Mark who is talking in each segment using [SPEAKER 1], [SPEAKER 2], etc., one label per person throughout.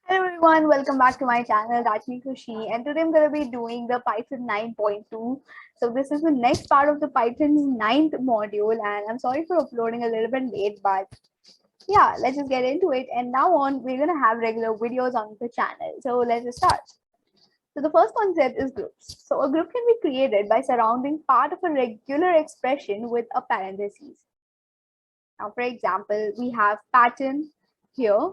[SPEAKER 1] Hello everyone, welcome back to my channel. That's me Khushi, and today I'm going to be doing the Python 9.2. So this is the next part of the Python's ninth module, and I'm sorry for uploading a little bit late, but yeah, let's just get into it. And now on, we're going to have regular videos on the channel. So let's just start. So the first concept is groups. So a group can be created by surrounding part of a regular expression with a parentheses. Now, for example, we have pattern here,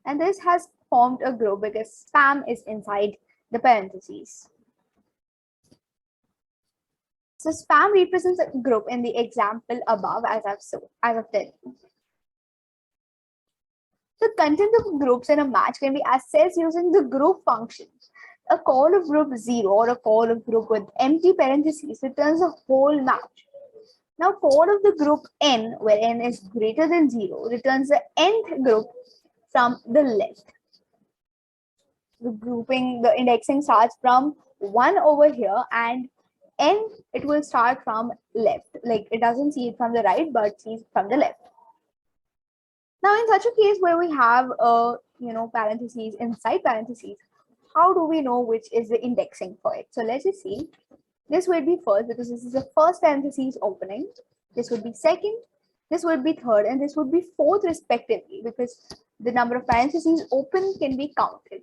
[SPEAKER 1] and this has formed a group because spam is inside the parentheses. So spam represents a group in the example above, as I've told you. The content of groups in a match can be assessed using the group function. A call of group 0 or a call of group with empty parentheses returns a whole match. Now, call of the group n, where n is greater than 0, returns the nth group from the left. The indexing starts from 1 over here, and n, it will start from left. Like, it doesn't see it from the right, but sees from the left. Now, in such a case where we have parentheses inside parentheses, how do we know which is the indexing for it? So let's just see. This would be first because this is the first parentheses opening. This would be second, this would be third, and this would be fourth respectively, because the number of parentheses open can be counted.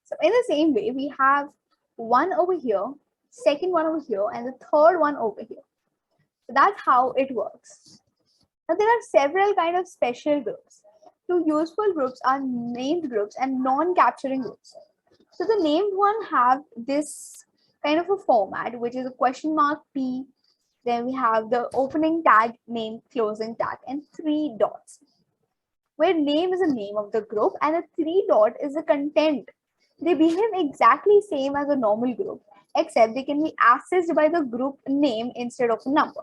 [SPEAKER 1] So in the same way, we have one over here, second one over here, and the third one over here. So that's how it works. Now there are several kind of special groups. Two useful groups are named groups and non-capturing groups. So the named one have this kind of a format, which is a question mark P. Then we have the opening tag, name, closing tag, and 3 dots. Where name is the name of the group and the 3 dot is the content. They behave exactly same as a normal group, except they can be accessed by the group name instead of a number.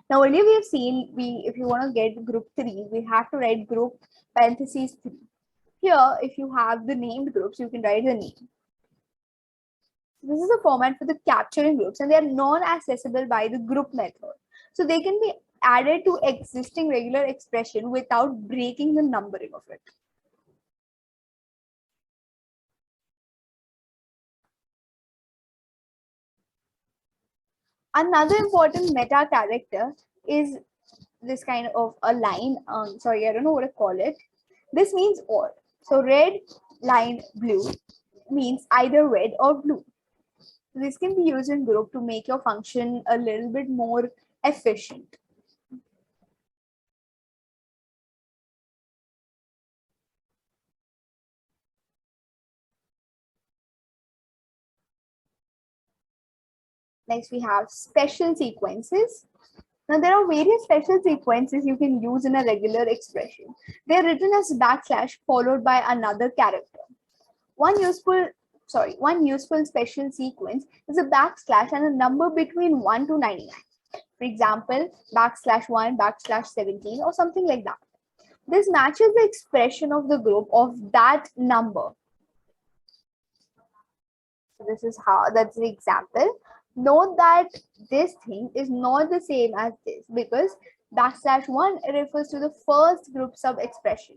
[SPEAKER 1] Now earlier we have seen, if you want to get group 3, we have to write group parentheses 3. Here, if you have the named groups, you can write the name. This is a format for the capturing groups, and they are non-accessible by the group method. So they can be added to existing regular expression without breaking the numbering of it. Another important meta character is this kind of a line. Sorry, I don't know what to call it. This means or. So red line blue means either red or blue. This can be used in group to make your function a little bit more efficient. Next, we have special sequences. Now, there are various special sequences you can use in a regular expression. They are written as backslash followed by another character. One useful special sequence is a backslash and a number between 1 to 99. For example, \1, \17, or something like that. This matches the expression of the group of that number. So this is that's the example. Note that this thing is not the same as this because \1 refers to the first group sub expression.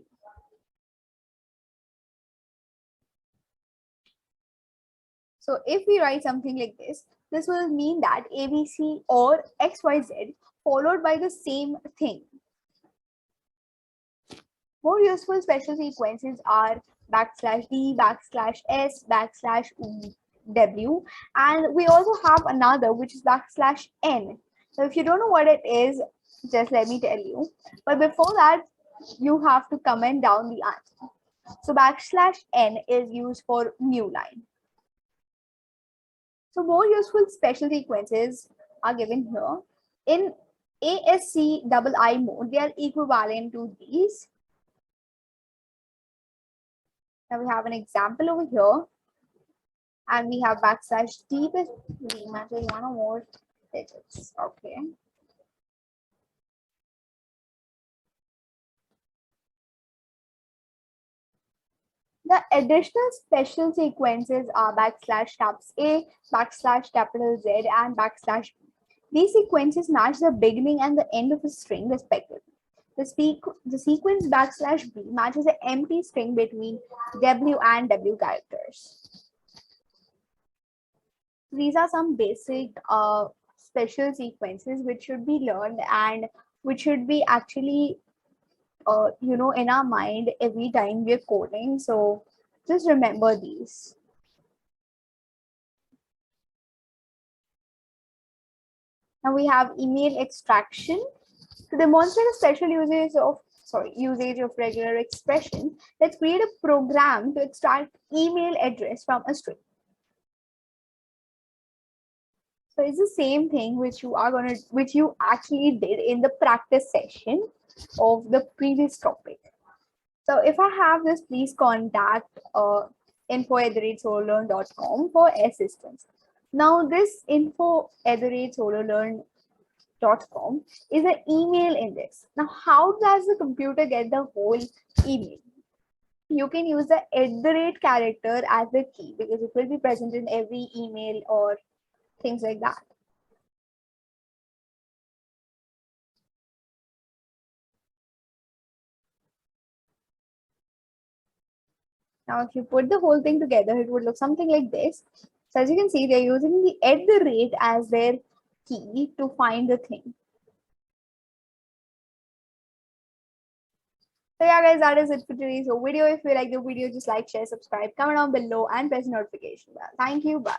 [SPEAKER 1] So if we write something like this will mean that ABC or XYZ followed by the same thing. More useful special sequences are \D, \S, \W, and we also have another which is \N. So if you don't know what it is, just let me tell you. But before that, you have to comment down the answer. So \N is used for new line. So more useful special sequences are given here. In ASCII mode, they are equivalent to these. Now we have an example over here. And we have \D with D matches one or more digits. Okay. The additional special sequences are \caps A, \Z, and \B. These sequences match the beginning and the end of a string respectively. The sequence backslash b matches an empty string between w and w characters. These are some basic special sequences which should be learned and which should be actually in our mind every time we're coding. So just remember these. Now we have email extraction. To demonstrate a special usage of regular expression, let's create a program to extract email address from a string. So it's the same thing which you actually did in the practice session of the previous topic. So if I have this, please contact info@sololearn.com for assistance. Now this info@sololearn.com is an email index. Now, how does the computer get the whole email? You can use the character as the key because it will be present in every email or things like that. Now, if you put the whole thing together, it would look something like this. So as you can see, they're using the as their key to find the thing. So yeah, guys, that is it for today's video. If you like the video, just like, share, subscribe, comment down below, and press the notification bell. Thank you. Bye.